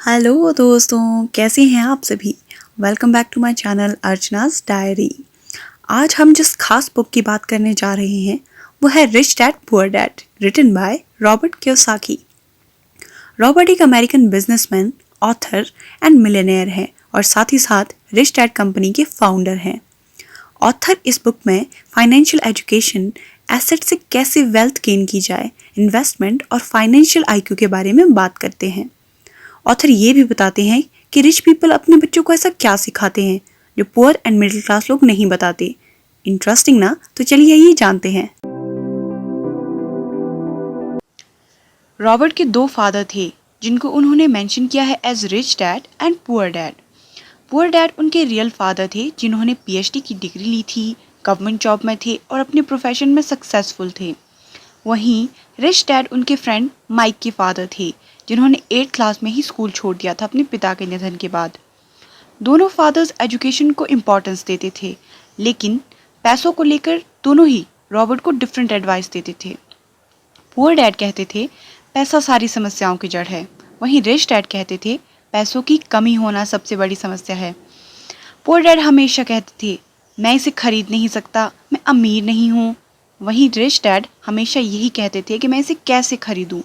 Hello दोस्तों, कैसे हैं आप सभी। Welcome back to my channel Archana's diary. आज हम जिस खास बुक की बात करने जा रहे हैं वो है rich dad poor dad, written by Robert Kiyosaki. Robert एक American businessman, author and millionaire है और साथ ही साथ रिच डैड कंपनी के फाउंडर हैं। ऑथर इस बुक में फाइनेंशियल एजुकेशन, एसेट से कैसे वेल्थ गेन की जाए, इन्वेस्टमेंट और फाइनेंशियल आईक्यू के बारे में बात करते हैं। ऑथर ये भी बताते हैं कि रिच पीपल अपने बच्चों को ऐसा क्या सिखाते हैं जो पुअर एंड मिडिल क्लास लोग नहीं बताते। इंटरेस्टिंग ना? तो चलिए ये जानते हैं। रॉबर्ट के दो फादर थे जिनको उन्होंने मेंशन किया है as rich dad and poor dad. Poor dad उनके रियल फादर थे जिन्होंने पीएचडी की डिग्री ली थी, गवर्नमेंट जॉब में थे और अपने प्रोफेशन में सक्सेसफुल थे। वहीं रिच डैड उनके फ्रेंड माइक के फादर थे जिन्होंने 8th क्लास में ही स्कूल छोड़ दिया था अपने पिता के निधन के बाद। दोनों फादर्स एजुकेशन को इम्पोर्टेंस देते थे, लेकिन पैसों को लेकर दोनों ही रॉबर्ट को डिफरेंट एडवाइस देते थे। पुअर डैड कहते थे पैसा सारी समस्याओं की जड़ है, वहीं रिच डैड कहते थे पैसों की कमी होना सबसे बड़ी समस्या है। पुअर डैड हमेशा कहते थे मैं इसे खरीद नहीं सकता, मैं अमीर नहीं हूँ। वहीं रिच डैड हमेशा यही कहते थे कि मैं इसे कैसे खरीदूं,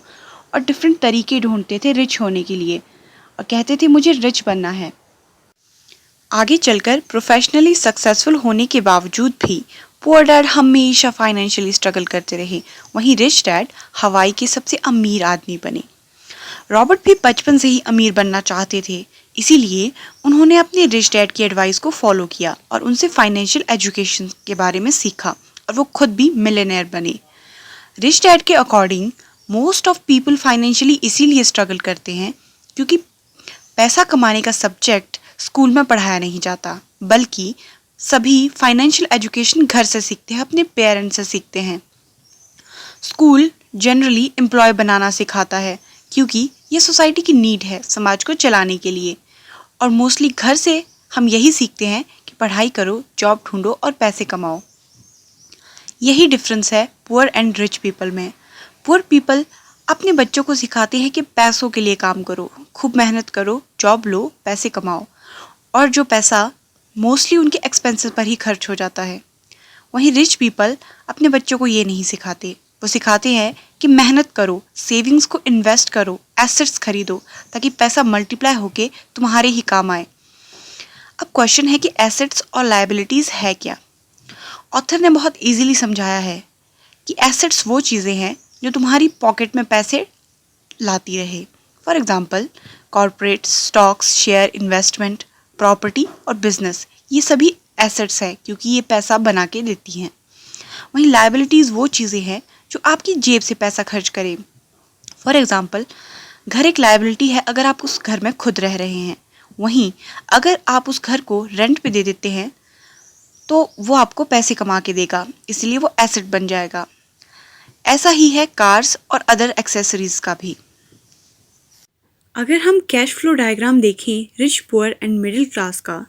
और डिफरेंट तरीके ढूंढते थे रिच होने के लिए और कहते थे मुझे रिच बनना है। आगे चलकर प्रोफेशनली सक्सेसफुल होने के बावजूद भी पुअर डैड हमेशा फाइनेंशियली स्ट्रगल करते रहे। वहीं रिच डैड हवाई के सबसे अमीर आदमी बने। रॉबर्ट भी बचपन से ही अमीर बनना चाहते थे, इसीलिए उन्होंने अपने रिच डैड की एडवाइस को फॉलो किया और उनसे फाइनेंशियल एजुकेशन के बारे में सीखा और वो खुद भी मिलियनेयर बने। रिच डैड के according most of people financially इसीलिए स्ट्रगल करते हैं क्योंकि पैसा कमाने का सब्जेक्ट स्कूल में पढ़ाया नहीं जाता, बल्कि सभी फाइनेंशियल एजुकेशन घर से सीखते हैं, अपने पेरेंट्स से सीखते हैं। स्कूल जनरली एम्प्लॉय बनाना सिखाता है क्योंकि ये सोसाइटी की नीड है समाज को चलाने के लिए, और मोस्टली घर से हम यही सीखते हैं कि पढ़ाई करो, जॉब ढूंढो और पैसे कमाओ। यही डिफरेंस है पुअर एंड रिच पीपल में। पुअर पीपल अपने बच्चों को सिखाते हैं कि पैसों के लिए काम करो, खूब मेहनत करो, जॉब लो, पैसे कमाओ, और जो पैसा मोस्टली उनके एक्सपेंसेस पर ही खर्च हो जाता है। वहीं रिच पीपल अपने बच्चों को ये नहीं सिखाते, वो सिखाते हैं कि मेहनत करो, सेविंग्स को इन्वेस्ट करो, एसेट्स खरीदो ताकि पैसा मल्टीप्लाई होके तुम्हारे ही काम आए। अब क्वेश्चन है कि एसेट्स और लायबिलिटीज़ है क्या। ऑथर ने बहुत इजीली समझाया है कि एसेट्स वो चीज़ें हैं जो तुम्हारी पॉकेट में पैसे लाती रहे। For example corporate stocks, share, investment, property और बिजनेस, ये सभी एसेट्स हैं क्योंकि ये पैसा बना के देती हैं। वहीं लायबिलिटीज़ वो चीज़ें हैं जो आपकी जेब से पैसा खर्च करें। फॉर एग्जांपल घर एक लायबिलिटी है अगर आप उस घर में खुद रह रहे हैं, वहीं अगर आप उस घर को रेंट पे दे देते हैं तो वो आपको पैसे कमा के देगा, इसलिए वो एसेट बन जाएगा। ऐसा ही है कार्स और अदर एक्सेसरीज का भी। अगर हम कैश फ्लो डायग्राम देखें rich, poor and middle class का,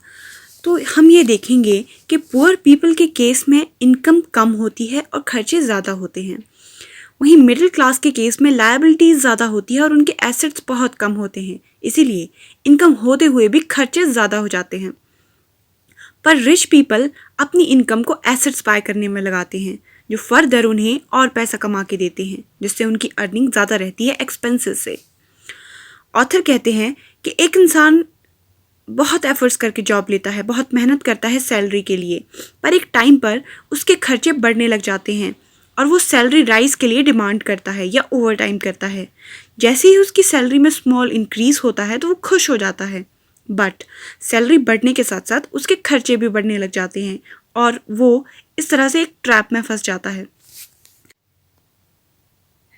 तो हम ये देखेंगे कि पुअर पीपल के केस में इनकम कम होती है और खर्चे ज़्यादा होते हैं। वहीं मिडिल क्लास के केस में लायबिलिटीज़ ज़्यादा होती है और उनके एसेट्स बहुत कम होते हैं, इसीलिए इनकम होते हुए भी खर्चे ज़्यादा हो जाते हैं। पर रिच पीपल अपनी इनकम को एसेट्स बाय करने में लगाते हैं जो फर्दर उन्हें और पैसा कमा के देते हैं, जिससे उनकी अर्निंग ज़्यादा रहती है एक्सपेंसेस से। ऑथर कहते हैं कि एक इंसान बहुत एफर्ट्स करके जॉब लेता है, बहुत मेहनत करता है सैलरी के लिए, पर एक टाइम पर उसके खर्चे बढ़ने लग जाते हैं और वो सैलरी राइज के लिए डिमांड करता है या ओवर टाइम करता है। जैसे ही उसकी सैलरी में स्मॉल इंक्रीज होता है तो वो खुश हो जाता है, बट सैलरी बढ़ने के साथ साथ उसके खर्चे भी बढ़ने लग जाते हैं और वो इस तरह से एक ट्रैप में फंस जाता है।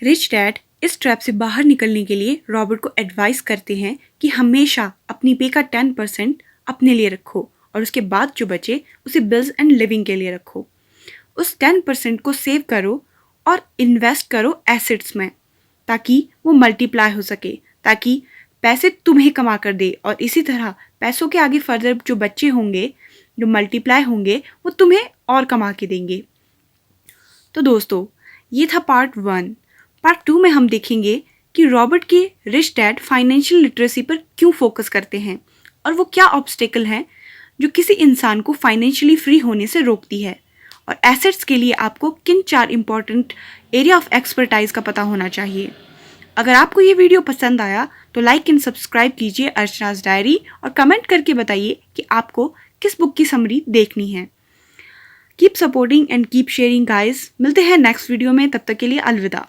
रिच डैड इस ट्रैप से बाहर निकलने के लिए रॉबर्ट को एडवाइस करते हैं कि हमेशा अपनी पे का 10% अपने लिए रखो और उसके बाद जो बचे उसे बिल्स एंड लिविंग के लिए रखो। उस 10% को सेव करो और इन्वेस्ट करो एसेट्स में ताकि वो मल्टीप्लाई हो सके, ताकि पैसे तुम्हें कमा कर दे, और इसी तरह पैसों के आगे फर्दर जो बच्चे होंगे, जो मल्टीप्लाई होंगे, वो तुम्हें और कमा के देंगे। तो दोस्तों, ये था पार्ट 1। पार्ट 2 में हम देखेंगे कि रॉबर्ट के रिच डैड फाइनेंशियल लिटरेसी पर क्यों फोकस करते हैं और वो क्या ऑब्स्टेकल है जो किसी इंसान को फाइनेंशियली फ्री होने से रोकती है, और एसेट्स के लिए आपको किन 4 इंपॉर्टेंट एरिया ऑफ एक्सपर्टाइज का पता होना चाहिए। अगर आपको ये वीडियो पसंद आया तो लाइक एंड सब्सक्राइब कीजिए अर्चना's डायरी और कमेंट करके बताइए कि आपको किस बुक की समरी देखनी है। Keep supporting and keep sharing guys. मिलते हैं नेक्स्ट वीडियो में, तब तक के लिए अलविदा।